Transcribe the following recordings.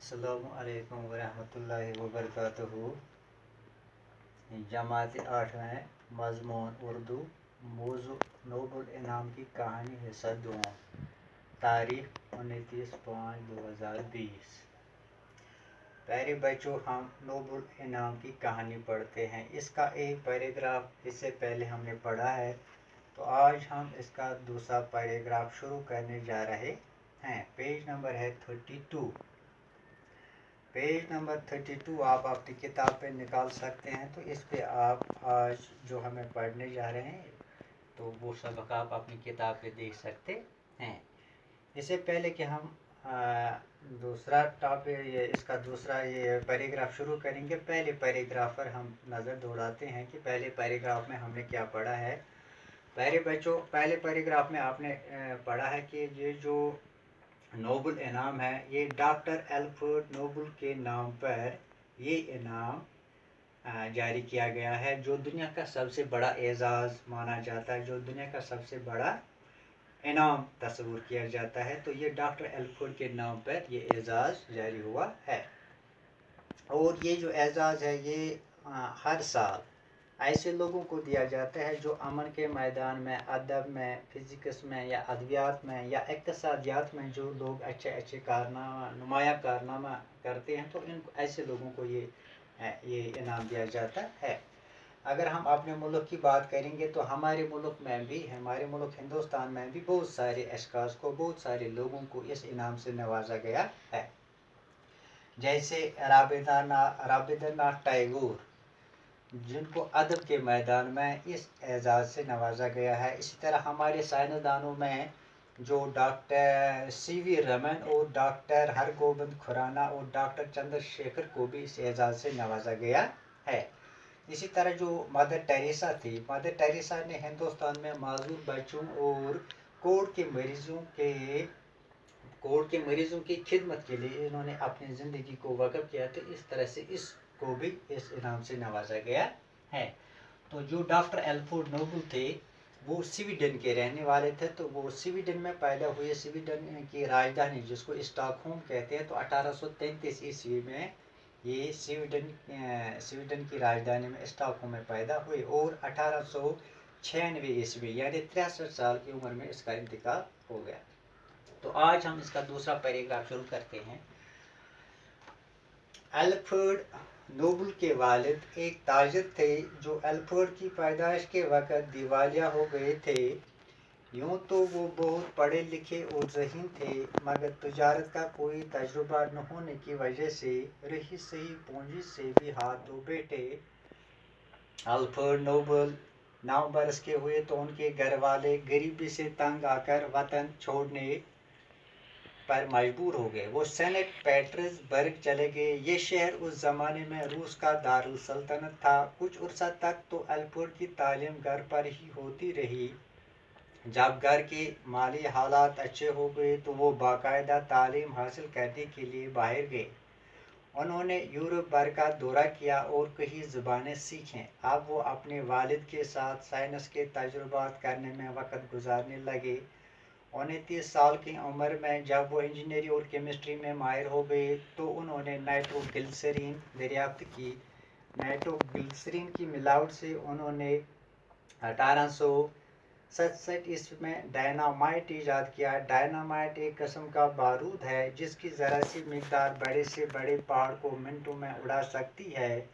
अस्सलामु अलैकुम वरहमतुल्लाहि वबरकातुहू। जमात 8 में मज़मून उर्दू, मौज़ू नोबल इनाम की कहानी हिस्सा 2, तारीख 29/5/2020। प्यारे बच्चों, हम नोबल इनाम की कहानी पढ़ते हैं। इसका एक पैराग्राफ इससे पहले हमने पढ़ा है, तो आज हम इसका दूसरा पैराग्राफ शुरू करने जा रहे हैं। पेज नंबर है 32। पेज नंबर 32 आप अपनी किताब पे निकाल सकते हैं। तो इस पे आप आज जो हमें पढ़ने जा रहे हैं तो वो सबक आप अपनी किताब पे देख सकते हैं। इससे पहले कि हम दूसरा टॉपिक इसका दूसरा ये पैराग्राफ शुरू करेंगे, पहले पैराग्राफ पर हम नज़र दौड़ाते हैं कि पहले पैराग्राफ में हमने क्या पढ़ा है। पहले बच्चों, पहले पैराग्राफ में आपने पढ़ा है कि ये जो नोबल इनाम है, ये डॉक्टर एल्फ्रेड नोबल के नाम पर ये इनाम जारी किया गया है, जो दुनिया का सबसे बड़ा एजाज़ माना जाता है, जो दुनिया का सबसे बड़ा इनाम तस्वूर किया जाता है। तो ये डॉक्टर एल्फ्रेड के नाम पर ये एजाज़ जारी हुआ है। और ये जो एजाज़ है ये हर साल ऐसे लोगों को दिया जाता है जो अमन के मैदान में, अदब में, फिज़िक्स में या अद्वियात में या इक़्तिसादियात में जो लोग अच्छे कारनामा, नुमाया कारनामा करते हैं, तो इन ऐसे लोगों को ये इनाम दिया जाता है। अगर हम अपने मुल्क की बात करेंगे तो हमारे मुल्क में भी, हमारे मुल्क हिंदुस्तान में भी बहुत सारे अशख़ास को, बहुत सारे लोगों को इस इनाम से नवाजा गया है। जैसे रवींद्रनाथ टैगोर, जिनको अदब के मैदान में इस एजाज़ से नवाजा गया है। इसी तरह हमारे साइंसदानों में जो डॉक्टर सी.वी. रमन और डॉक्टर हरगोविंद खुराना और डॉक्टर चंद्रशेखर को भी इस एजाज़ से नवाजा गया है। इसी तरह जो मदर टेरेसा थी, मदर टेरेसा ने हिंदुस्तान में माजूर बच्चों और कोढ़ के मरीज़ों की खिदमत के लिए इन्होंने अपनी ज़िंदगी को वक़्फ़ किया। तो इस तरह से इसको भी इस इनाम से नवाजा गया है। तो जो डॉक्टर एल्फ्रेड नोबल थे वो स्वीडन के रहने वाले थे। तो वो स्वीडन में पैदा हुए। स्वीडन की राजधानी जिसको स्टॉकहोम कहते हैं, तो 1833 ईस्वी में ये स्वीडन की राजधानी में स्टॉकहोम में पैदा हुए और 1896 ईस्वी यानी 63 साल की उम्र में इसका इंतकाल हो गया। तो आज हम इसका दूसरा पैराग्राफ शुरू करते हैं। एल्फ्रेड नोबल के वालिद एक ताजिर थे जो एल्फ्रेड की पैदाइश के वक़्त दिवालिया हो गए थे। यूँ तो वो बहुत पढ़े लिखे और ज़हीन थे, मगर तजारत का कोई तजुर्बा न होने की वजह से रही सही पूंजी से भी हाथ धो बैठे। एल्फ्रेड नोबल 9 बरस के हुए तो उनके घर वाले गरीबी से तंग आकर वतन छोड़ने पर मजबूर हो गए। वो सेंट पीटर्सबर्ग चले गए। ये शहर उस ज़माने में रूस का दारुल सल्तनत था। कुछ अर्सा तक तो एल्फ्रेड की तालीम घर पर ही होती रही। जब घर के माली हालात अच्छे हो गए तो वो बाकायदा तालीम हासिल करने के लिए बाहर गए। उन्होंने यूरोप भर का दौरा किया और कई ज़बानें सीखें। अब वो अपने वालिद के साथ साइंस के तजुर्बात करने में वक़्त गुजारने लगे। 29 साल की उम्र में जब वो इंजीनियरिंग और केमिस्ट्री में माहिर हो गए तो उन्होंने नाइट्रोग्लिसरीन दरियाफ्त की। नाइट्रोग्लिसरीन की मिलावट से उन्होंने 1867 ईस्वी में डायनामाइट ईजाद किया। डायनामाइट एक किस्म का बारूद है जिसकी ज़रा सी मिकदार बड़े से बड़े पहाड़ को मिनटों में उड़ा सकती है।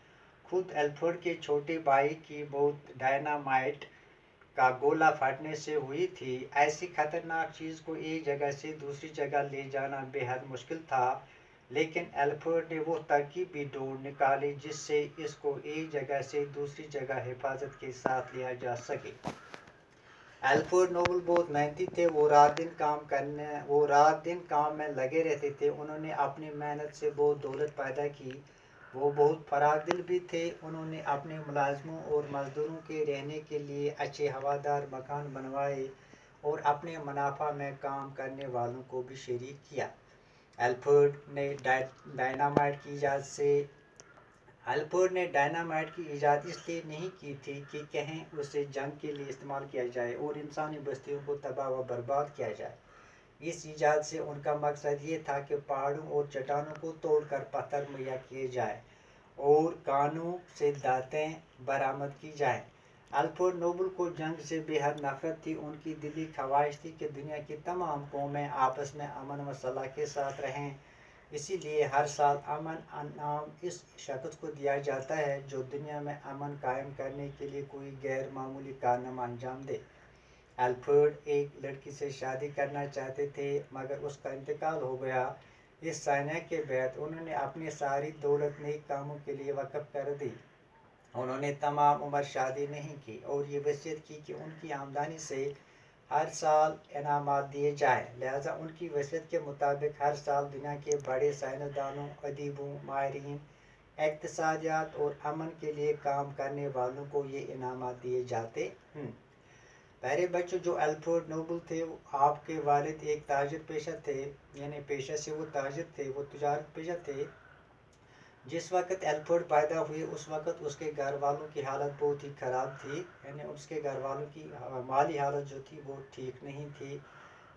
खुद एल्फ्रेड के छोटे भाई की मौत डायनामाइट का गोला फटने से हुई थी। ऐसी खतरनाक चीज़ को एक जगह से दूसरी जगह ले जाना बेहद मुश्किल था, लेकिन एल्फ्रेड ने वो तरकीब भी ढूंढ निकाली जिससे इसको एक जगह से दूसरी जगह हिफाजत के साथ लिया जा सके। एल्फ्रेड नोबल बहुत मेहनती थे। वो रात दिन काम में लगे रहते थे। उन्होंने अपनी मेहनत से बहुत दौलत पैदा की। वो बहुत फराग दिल भी थे। उन्होंने अपने मुलाजमों और मजदूरों के रहने के लिए अच्छे हवादार मकान बनवाए और अपने मुनाफा में काम करने वालों को भी शरीक किया। एल्फ्रेड ने डायनामाइट की ईजाद इसलिए नहीं की थी कि कहीं उसे जंग के लिए इस्तेमाल किया जाए और इंसानी बस्तियों को तबाह व बर्बाद किया जाए। इस इजाद से उनका मकसद ये था कि पहाड़ों और चट्टानों को तोड़कर पत्थर मुहैया किए जाए और कानों से दातें बरामद की जाए। अल्फ्रेड नोबल को जंग से बेहद नफरत थी। उनकी दिली ख्वाहिश थी कि दुनिया की तमाम कौमें आपस में अमन व सलाह के साथ रहें। इसीलिए हर साल अमन इनाम इस शख्स को दिया जाता है जो दुनिया में अमन कायम करने के लिए कोई गैर मामूली कारनामा अंजाम दे। अल्फ्रेड एक लड़की से शादी करना चाहते थे मगर उसका इंतकाल हो गया। इस सानिया के बाद उन्होंने अपनी सारी दौलत नेक कामों के लिए वक़्फ़ कर दी। उन्होंने तमाम उम्र शादी नहीं की और ये वसीयत की कि उनकी आमदनी से हर साल इनामात दिए जाए। लिहाजा उनकी वसीयत के मुताबिक हर साल दुनिया के बड़े साइंसदानों, अदीबों, माहिरीन इक़्तिसादियात और अमन के लिए काम करने वालों को ये इनामात दिए जाते हैं। प्यारे बच्चों, जो अल्फ्रेड नोबल थे आपके वालिद एक ताजिर पेशा थे, यानी पेशा से वो ताजिर थे, वो तजारत पेशा थे। जिस वक्त अल्फ्रेड पैदा हुए उस वक्त उसके घर वालों की हालत बहुत ही ख़राब थी, यानी उसके घर वालों की माली हालत जो थी वो ठीक नहीं थी।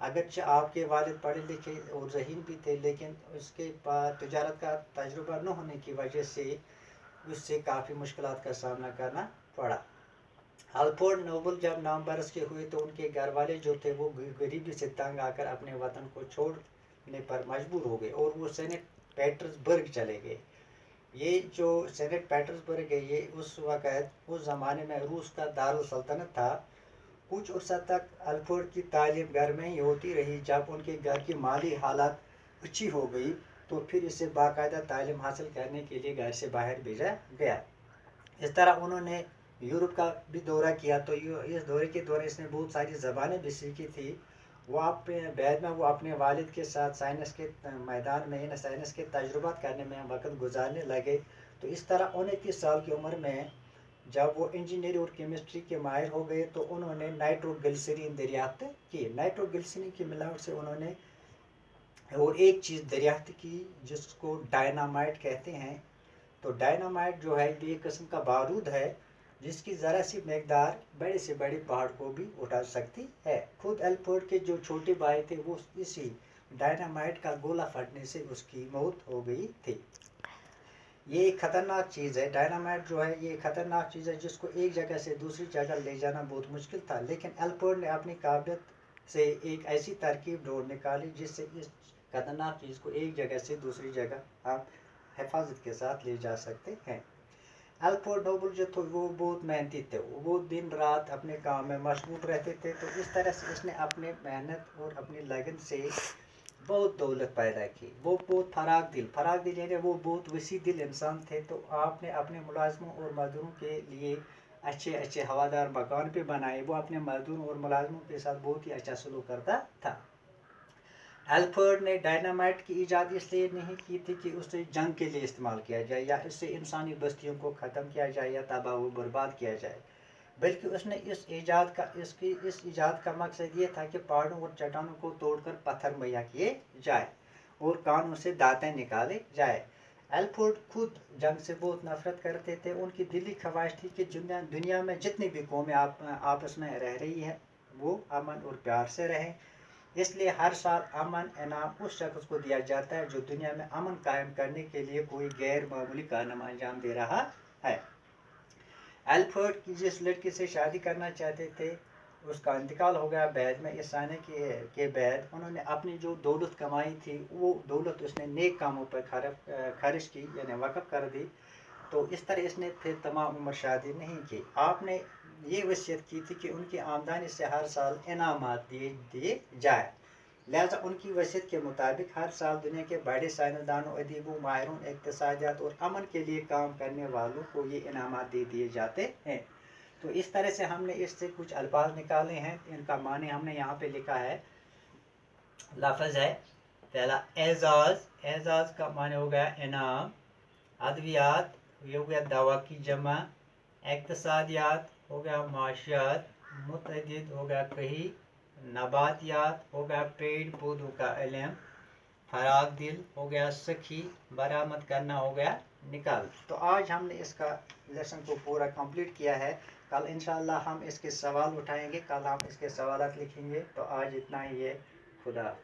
अगरचे आपके वालिद पढ़े लिखे और ज़हीन भी थे, लेकिन उसके पास तजारत का तजुर्बा न होने की वजह से उससे काफ़ी मुश्किलात का सामना करना पड़ा। अल्फ्रेड नोबल जब 9 बरस के हुए तो उनके घर वाले जो थे वो गरीबी से तंग आकर अपने वतन को छोड़ने पर मजबूर हो गए और वो सेंट पीटर्सबर्ग चले गए। ये जो सेंट पीटर्सबर्ग है ये उस वक़्त उस ज़माने में रूस का दारुल सल्तनत था। कुछ अर्सा तक अल्फ्रेड की तालीम घर में ही होती रही। जब उनके घर की माली हालत अच्छी हो गई तो फिर इसे बाकायदा तालीम हासिल करने के लिए घर से बाहर भेजा गया। इस तरह उन्होंने यूरोप का भी दौरा किया। तो इस दौरे के दौरान इसने बहुत सारी ज़बानें भी सीखी थी। वो बाद में वो अपने वालिद के साथ साइंस के मैदान में साइंस के तजुर्बात करने में वक्त गुजारने लगे। तो इस तरह 29 साल की उम्र में जब वो इंजीनियरिंग और केमिस्ट्री के माहिर हो गए तो उन्होंने नाइट्रोग्लिसरीन दरियाफ्त की। नाइट्रोग्लिसरीन की मिलावट से उन्होंने और एक चीज़ दरियाफ्त की जिसको डायनामाइट कहते हैं। तो डायनामाइट जो है ये एक किस्म का बारूद है जिसकी ज़रा सी मकदार बड़े से बड़े पहाड़ को भी उठा सकती है। खुद अल्फ्रेड के जो छोटे भाई थे वो इसी डायनामाइट का गोला फटने से उसकी मौत हो गई थी। ये एक ख़तरनाक चीज़ है। डायनामाइट जो है ये ख़तरनाक चीज़ है जिसको एक जगह से दूसरी जगह ले जाना बहुत मुश्किल था, लेकिन अल्फ्रेड ने अपनी काबिलियत से एक ऐसी तरकीब ढूंढ निकाली जिससे इस ख़तरनाक चीज़ को एक जगह से दूसरी जगह आप हिफाजत के साथ ले जा सकते हैं। अल्फ्रेड नोबल जो थे वो बहुत मेहनती थे, वो दिन रात अपने काम में मशगूल रहते थे। तो इस तरह से इसने अपने मेहनत और अपनी लगन से बहुत दौलत पैदा की। वो बहुत फराग दिल यानी वो बहुत वसी दिल इंसान थे। तो आपने अपने मुलाजमों और मजदूरों के लिए अच्छे अच्छे हवादार मकान पे बनाए। वो अपने मजदूरों और मुलाजमों के साथ बहुत ही अच्छा सलूक करता था। अल्फ्रेड ने डायनामाइट की इजाद इसलिए नहीं की थी कि उसे जंग के लिए इस्तेमाल किया जाए या इससे इंसानी बस्तियों को ख़त्म किया जाए या तबाह व बर्बाद किया जाए, बल्कि उसने इस इजाद का मकसद ये था कि पहाड़ों और चट्टानों को तोड़कर पत्थर मुहैया किए जाए और कानों से दांतें निकाले जाए। अल्फ्रेड खुद जंग से बहुत नफरत करते थे। उनकी दिली ख्वाहिश थी कि दुनिया में जितनी भी कौमें आपस में रह रही है वो अमन और प्यार से रहें। इसलिए हर साल अमन इनाम उस शख्स को दिया जाता है जो दुनिया में अमन कायम करने के लिए कोई गैर मामूली कारनामा अंजाम दे रहा है। अल्फ्रेड की जिस लड़की से शादी करना चाहते थे उसका इंतकाल हो गया। बाद में इस आने के बाद उन्होंने अपनी जो दौलत कमाई थी वो दौलत उसने नेक कामों पर खर्च की यानी वक़्फ़ कर दी। तो इस तरह इसने फिर तमाम उम्र शादी नहीं की। आपने ये वसीयत की थी कि उनकी आमदनी से हर साल इनामात दिए जाए। लिहाजा उनकी वसीयत के मुताबिक हर साल दुनिया के बड़े साइंसदानों, अदीबों, माहिरों इक़्तिसादियात और अमन के लिए काम करने वालों को ये इनामात दे दिए जाते हैं। तो इस तरह से हमने इससे कुछ अल्फाज निकाले हैं। इनका माने हमने यहाँ पे लिखा है। लफ्ज़ है पहला एजाज। एजाज का माने हो गया इनाम। अद्वियात ये हो गया दवा की जमा। इक़्तिसादियात हो गया माशियात। मुतअद्दिद हो गया कही। नबातियात हो गया पेड़ पौधों का इल्म। फराग दिल हो गया सखी। बरामद करना हो गया निकाल। तो आज हमने इसका लेसन को पूरा कंप्लीट किया है। कल इंशाअल्लाह हम इसके सवाल उठाएंगे, कल हम इसके सवालात लिखेंगे। तो आज इतना ही है। खुदा।